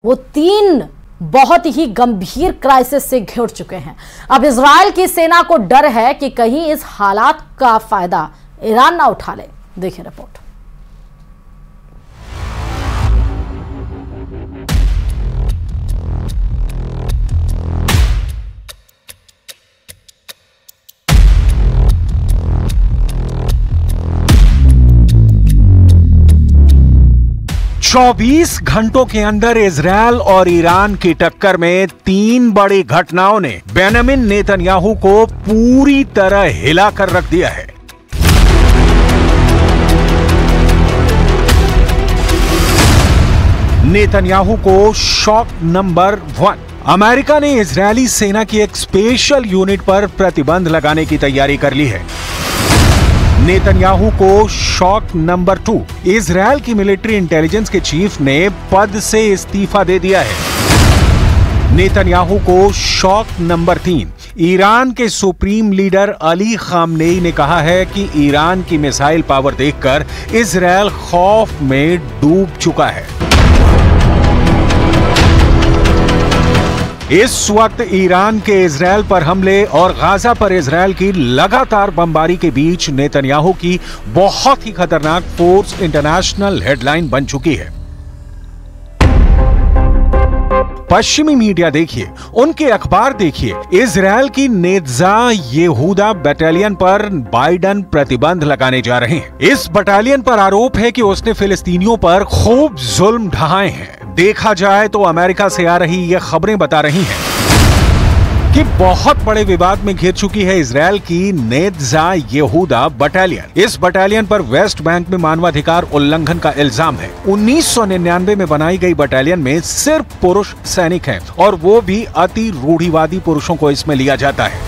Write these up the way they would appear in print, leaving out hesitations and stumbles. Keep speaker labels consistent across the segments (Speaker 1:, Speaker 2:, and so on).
Speaker 1: वो 3 बहुत ही गंभीर क्राइसिस से घिर चुके हैं। अब इजराइल की सेना को डर है कि कहीं इस हालात का फायदा ईरान ना उठा ले। देखिए रिपोर्ट।
Speaker 2: चौबीस घंटों के अंदर इजरायल और ईरान की टक्कर में 3 बड़ी घटनाओं ने बेंजामिन नेतन्याहू को पूरी तरह हिलाकर रख दिया है। नेतन्याहू को शॉक नंबर 1। अमेरिका ने इजरायली सेना की एक स्पेशल यूनिट पर प्रतिबंध लगाने की तैयारी कर ली है। नेतन्याहू को शॉक नंबर 2। इजरायल की मिलिट्री इंटेलिजेंस के चीफ ने पद से इस्तीफा दे दिया है। नेतन्याहू को शॉक नंबर 3। ईरान के सुप्रीम लीडर अली खामनेई ने कहा है कि ईरान की मिसाइल पावर देखकर इजरायल खौफ में डूब चुका है। इस वक्त ईरान के इजरायल पर हमले और गाजा पर इजरायल की लगातार बमबारी के बीच नेतन्याहू की बहुत ही खतरनाक फोर्स इंटरनेशनल हेडलाइन बन चुकी है। पश्चिमी मीडिया देखिए, उनके अखबार देखिए, इजरायल की नेत्जा यहूदा बटालियन पर बाइडन प्रतिबंध लगाने जा रहे हैं। इस बटालियन पर आरोप है कि उसने फिलिस्तीनियों पर खूब जुल्म ढाए हैं। देखा जाए तो अमेरिका से आ रही ये खबरें बता रही हैं कि बहुत बड़े विवाद में घिर चुकी है इजरायल की नेत्जा यहूदा बटालियन। इस बटालियन पर वेस्ट बैंक में मानवाधिकार उल्लंघन का इल्जाम है। 1999 में बनाई गई बटालियन में सिर्फ पुरुष सैनिक हैं और वो भी अति रूढ़िवादी पुरुषों को इसमें लिया जाता है।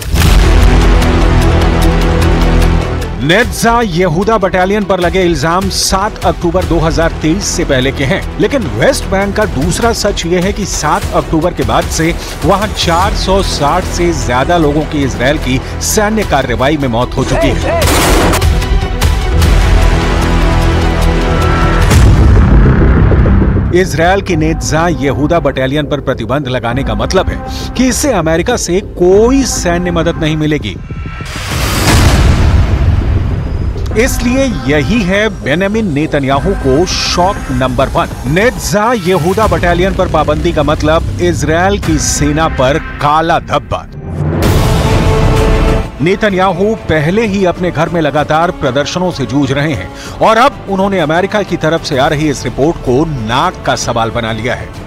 Speaker 2: नेत्जा यहूदा बटालियन पर लगे इल्जाम 7 अक्टूबर 2023 से पहले के हैं, लेकिन वेस्ट बैंक का दूसरा सच यह है कि 7 अक्टूबर के बाद से वहां 460 से ज्यादा लोगों की इजरायल की सैन्य कार्रवाई में मौत हो चुकी है। इजरायल की नेत्जा यहूदा बटालियन पर प्रतिबंध लगाने का मतलब है कि इससे अमेरिका से कोई सैन्य मदद नहीं मिलेगी। इसलिए यही है बेंजामिन नेतन्याहू को शॉक नंबर 1। नेत्जा यहूदा बटालियन पर पाबंदी का मतलब इजरायल की सेना पर काला धब्बा। नेतन्याहू पहले ही अपने घर में लगातार प्रदर्शनों से जूझ रहे हैं और अब उन्होंने अमेरिका की तरफ से आ रही इस रिपोर्ट को नाक का सवाल बना लिया है।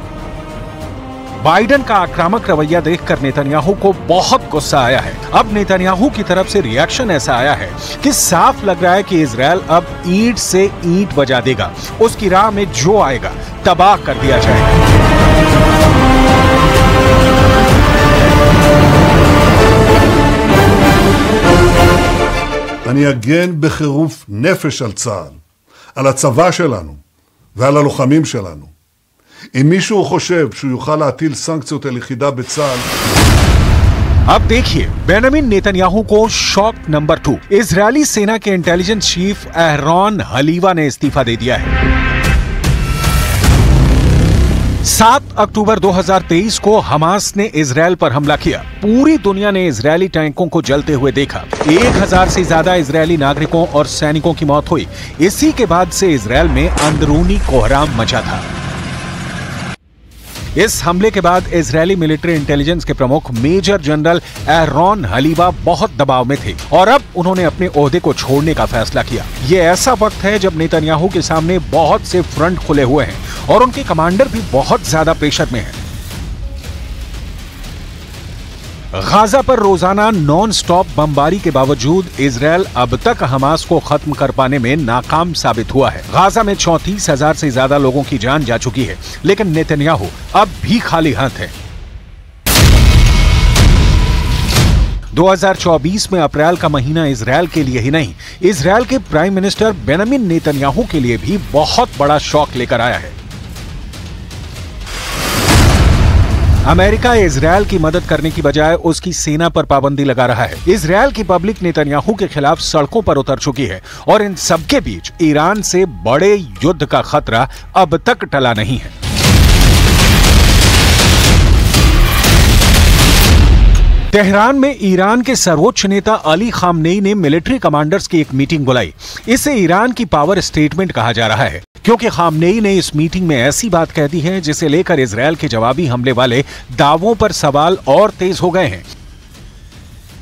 Speaker 2: बाइडन का आक्रामक रवैया देखकर नेतन्याहू को बहुत गुस्सा आया है। अब नेतन्याहू की तरफ से रिएक्शन ऐसा आया है कि साफ लग रहा है कि इजरायल अब ईंट से ईंट बजा देगा। उसकी राह में जो आएगा तबाह कर दिया जाएगा।
Speaker 3: אני אגן בחירוף נפש על צה"ל, על הצבא שלנו ועל הלוחמים שלנו. אם מישהו חושב שהוא יוכל להטיל סנקציות על יחידה בצה"ל,
Speaker 2: अब देखिए बेंजामिन नेतन्याहू को शॉक नंबर 2। इजरायली सेना के इंटेलिजेंस चीफ एहरॉन हलीवा ने इस्तीफा दे दिया है। 7 अक्टूबर 2023 को हमास ने इजरायल पर हमला किया। पूरी दुनिया ने इजरायली टैंकों को जलते हुए देखा। 1000 से ज्यादा इजरायली नागरिकों और सैनिकों की मौत हुई। इसी के बाद से इजरायल में अंदरूनी कोहराम मचा था। इस हमले के बाद इजरायली मिलिट्री इंटेलिजेंस के प्रमुख मेजर जनरल एहरॉन हलीवा बहुत दबाव में थे और अब उन्होंने अपने ओहदे को छोड़ने का फैसला किया। ये ऐसा वक्त है जब नेतन्याहू के सामने बहुत से फ्रंट खुले हुए हैं और उनके कमांडर भी बहुत ज्यादा प्रेशर में हैं। गाजा पर रोजाना नॉन स्टॉप बमबारी के बावजूद इजरायल अब तक हमास को खत्म कर पाने में नाकाम साबित हुआ है। गाजा में 34,000 से ज्यादा लोगों की जान जा चुकी है, लेकिन नेतन्याहू अब भी खाली हाथ है। 2024 में अप्रैल का महीना इजरायल के लिए ही नहीं, इजरायल के प्राइम मिनिस्टर बेंजामिन नेतन्याहू के लिए भी बहुत बड़ा शॉक लेकर आया है। अमेरिका इजरायल की मदद करने की बजाय उसकी सेना पर पाबंदी लगा रहा है। इजरायल की पब्लिक नेतन्याहू के खिलाफ सड़कों पर उतर चुकी है और इन सबके बीच ईरान से बड़े युद्ध का खतरा अब तक टला नहीं है। तेहरान में ईरान के सर्वोच्च नेता अली खामनेई ने मिलिट्री कमांडर्स की एक मीटिंग बुलाई। इसे ईरान की पावर स्टेटमेंट कहा जा रहा है, क्योंकि खामनेई ने इस मीटिंग में ऐसी बात कह दी है जिसे लेकर इजरायल के जवाबी हमले वाले दावों पर सवाल और तेज हो गए हैं।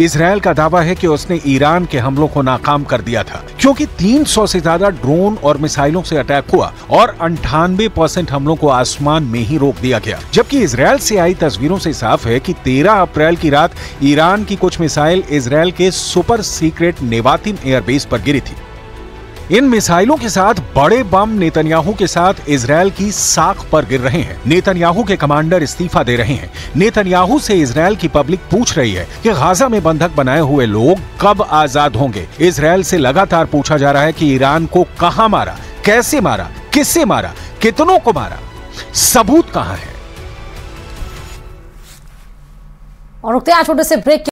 Speaker 2: इजरायल का दावा है कि उसने ईरान के हमलों को नाकाम कर दिया था, क्योंकि 300 से ज्यादा ड्रोन और मिसाइलों से अटैक हुआ और 98% हमलों को आसमान में ही रोक दिया गया। जबकि इजरायल से आई तस्वीरों से साफ है कि 13 अप्रैल की रात ईरान की कुछ मिसाइल इजरायल के सुपर सीक्रेट नेवातिम एयरबेस पर गिरी थी। इन मिसाइलों के साथ बड़े बम नेतन्याहू के साथ इजरायल की साख पर गिर रहे हैं। नेतन्याहू के कमांडर इस्तीफा दे रहे हैं। नेतन्याहू से इजरायल की पब्लिक पूछ रही है कि गाजा में बंधक बनाए हुए लोग कब आजाद होंगे। इजरायल से लगातार पूछा जा रहा है कि ईरान को कहां मारा, कैसे मारा, किससे मारा, कितनों को मारा, सबूत कहां है।
Speaker 1: और रुकते हैं छोटे से ब्रेक।